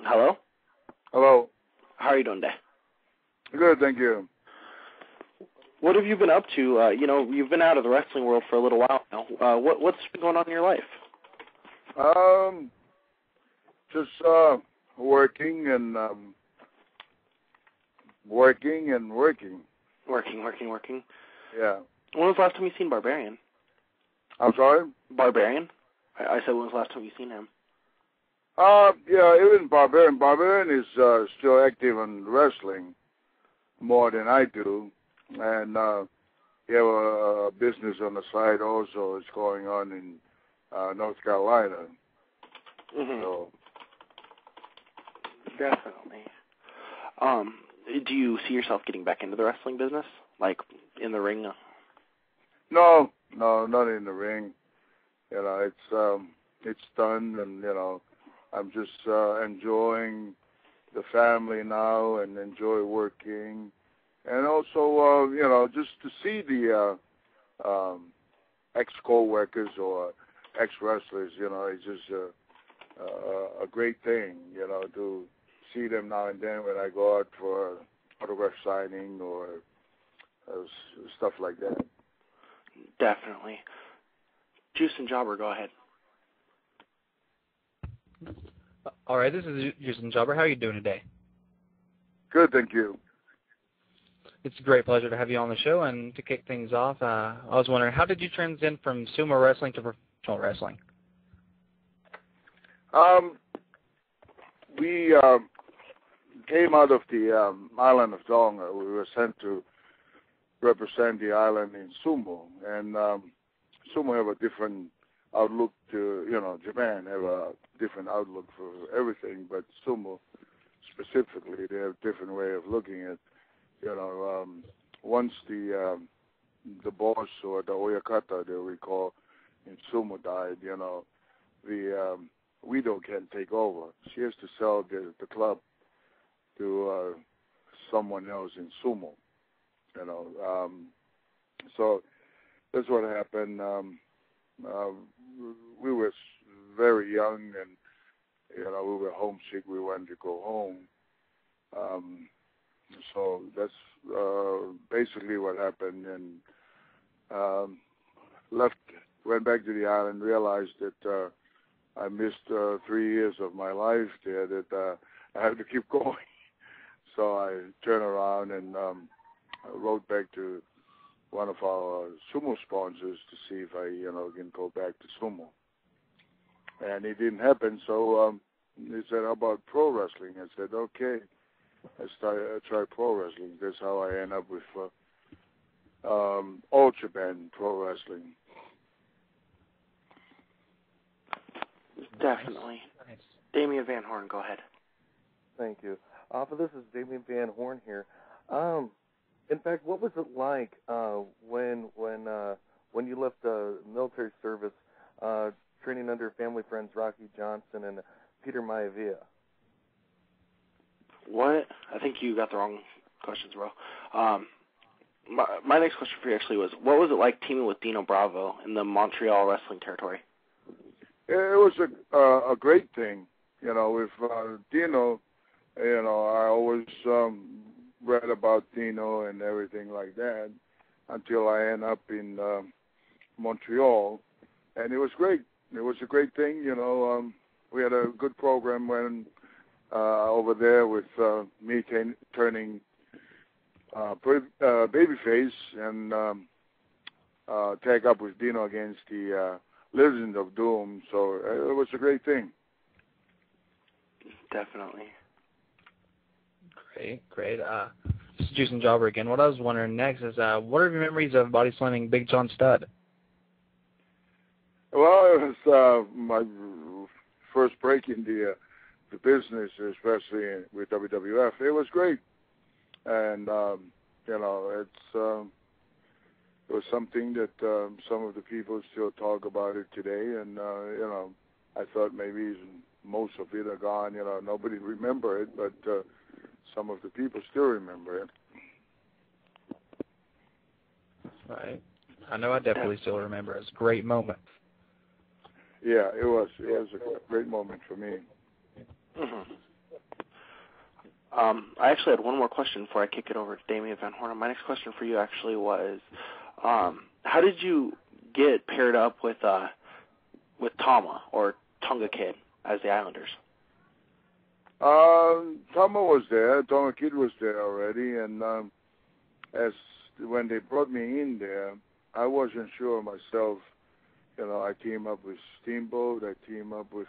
Hello? Hello. How are you doing today? Good, thank you. What have you been up to? You've been out of the wrestling world for a little while now. What's been going on in your life? Just working and working. Working. Yeah. When was the last time you seen Barbarian? I'm sorry? Barbarian? I said, when was the last time you seen him? Yeah, even Barbarian. Barbarian is still active in wrestling more than I do. And he have a business on the side also. It's going on in North Carolina. Mm-hmm. So. Definitely. Do you see yourself getting back into the wrestling business? Like, in the ring? No, not in the ring. You know, it's done, and I'm just enjoying the family now and enjoy working, and also just to see the ex-co-workers or ex-wrestlers. It's just a great thing. To see them now and then when I go out for autograph signing or stuff like that. Definitely. Juicin Jobber, go ahead. All right, this is Juicin Jobber. How are you doing today? Good, thank you. It's a great pleasure to have you on the show. And to kick things off, I was wondering, how did you transition from sumo wrestling to professional wrestling? We came out of the island of Tonga. We were sent to represent the island in sumo, and sumo have a different outlook to, Japan have a different outlook for everything, but sumo specifically, they have a different way of looking at, once the boss or the oyakata, they recall, in sumo died, the widow can take over. She has to sell the club to someone else in sumo, so that's what happened. We were very young, and we were homesick. We wanted to go home. So that's basically what happened. And went back to the island, realized that I missed 3 years of my life there. That I had to keep going. So I turned around and wrote back to one of our sumo sponsors to see if I, can go back to sumo. And it didn't happen, so he said, how about pro wrestling? I said, okay, let's try pro wrestling. That's how I end up with All Japan Pro Wrestling. Definitely. Nice. Damien Van Horn, go ahead. Thank you. This is Damien Van Horn here. In fact, what was it like when you left military service, training under family friends Rocky Johnson and Peter Maivia? What? I think you got the wrong questions, bro. My next question for you actually was, what was it like teaming with Dino Bravo in the Montreal wrestling territory? It was a great thing, with Dino. I always read about Dino and everything like that until I end up in Montreal, and it was great. It was a great thing, We had a good program when over there with me turning babyface and tag up with Dino against the Legend of Doom. So it was a great thing. Definitely. Great. This is Juicin Jobber again. What I was wondering next is, what are your memories of body slamming Big John Studd? Well, it was my first break in the business, especially with WWF. It was great, and it was something that some of the people still talk about it today, and I thought maybe most of it are gone. Nobody remember it, but some of the people still remember it. Right. I know I definitely still remember. It was a great moment. Yeah, it was. It was a great moment for me. Mm-hmm. I actually had one more question before I kick it over to Damien Van Horn. My next question for you actually was, how did you get paired up with Tama or Tonga Kid as the Islanders? Tama was there. Tonga Kid was there already, and when they brought me in there, I wasn't sure myself. You know, I teamed up with Steamboat. I teamed up with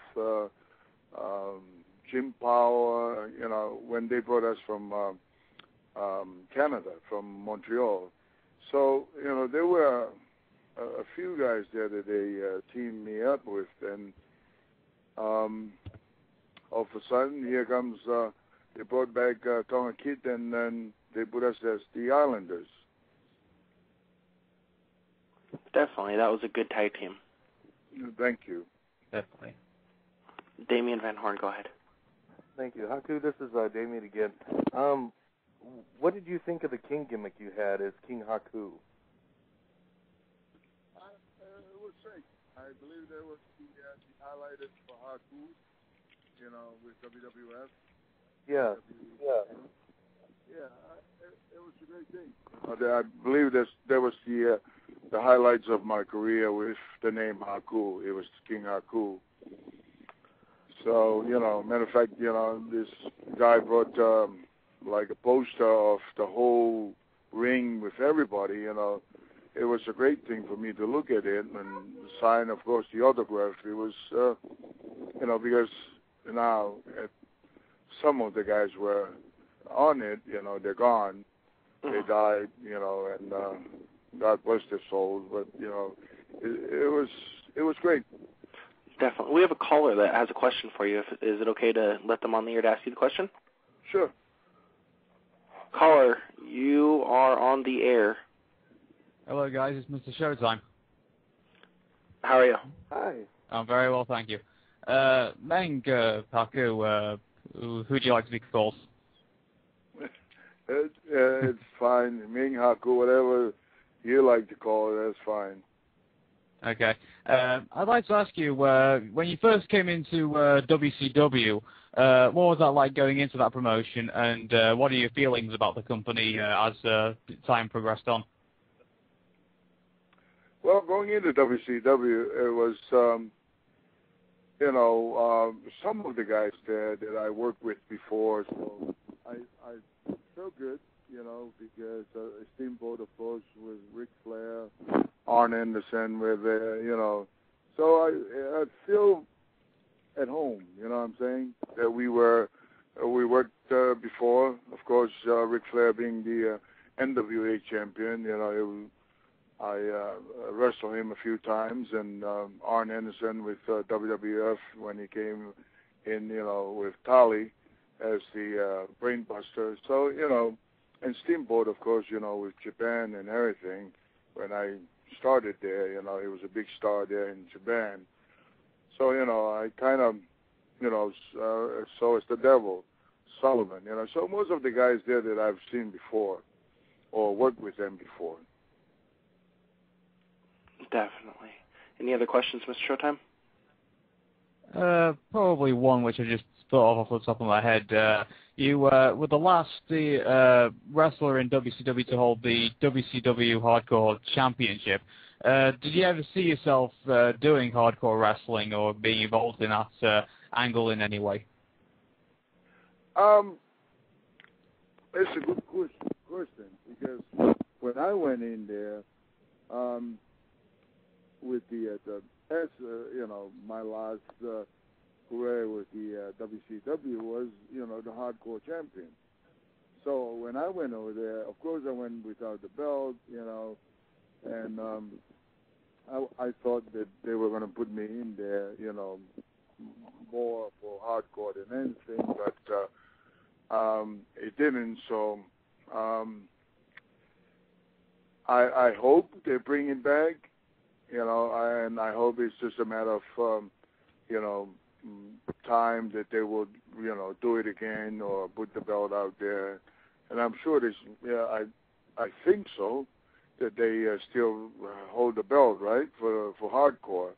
Jim Power. You know, when they brought us from Canada, from Montreal. So, you know, there were a few guys there that they teamed me up with, and all of a sudden, here comes, they brought back Tonga Kid, and then they put us as the Islanders. Definitely. That was a good tag team. Thank you. Definitely. Damien Van Horn, go ahead. Thank you. Haku, this is Damien again. What did you think of the King gimmick you had as King Haku? It was great. I believe there was the highlighted for Haku, you know, with WWF. Yeah. Yeah, it was a great thing. I believe there was the highlights of my career with the name Haku. It was King Haku. So, you know, matter of fact, you know, this guy brought like a poster of the whole ring with everybody, you know. It was a great thing for me to look at it and sign, of course, the autograph. It was, you know, because now some of the guys were on it, you know, they're gone. They died, you know, and God bless their souls. But, you know, it was great. Definitely. We have a caller that has a question for you. Is it okay to let them on the air to ask you the question? Sure. Caller, you are on the air. Hello, guys. It's Mr. Showtime. How are you? Hi. I'm very well, thank you. Meng, Haku, who do you like to be called? It's fine. Meng, Haku, whatever you like to call it, that's fine. Okay. I'd like to ask you, when you first came into WCW, what was that like going into that promotion, and what are your feelings about the company as time progressed on? Well, going into WCW, it was, you know, some of the guys there that I worked with before, so I felt good, you know, because Steamboat, of course, with Ric Flair, Arn Anderson were there, you know. So I feel at home, you know what I'm saying? That we worked before, of course, Ric Flair being the NWA champion, you know, I wrestled him a few times, and Arn Anderson with WWF when he came in, you know, with Tali as the Brainbuster. So, you know, and Steamboat, of course, you know, with Japan and everything. When I started there, you know, he was a big star there in Japan. So, you know, I kind of, you know, so is the Devil, Sullivan, you know. So most of the guys there that I've seen before or worked with them before. Definitely. Any other questions, Mr. Showtime? Probably one which I just thought of off the top of my head. You were the last wrestler in WCW to hold the WCW Hardcore Championship. Did you ever see yourself doing hardcore wrestling or being involved in that angle in any way? It's a good question because when I went in there, with you know, my last career with the WCW was, you know, the Hardcore Champion. So when I went over there, of course I went without the belt, you know, and I thought that they were going to put me in there, you know, more for hardcore than anything, but it didn't. So I hope they bring it back. You know, and I hope it's just a matter of, you know, time that they will, you know, do it again or put the belt out there. And I'm sure I think so, that they still hold the belt, right, for hardcore.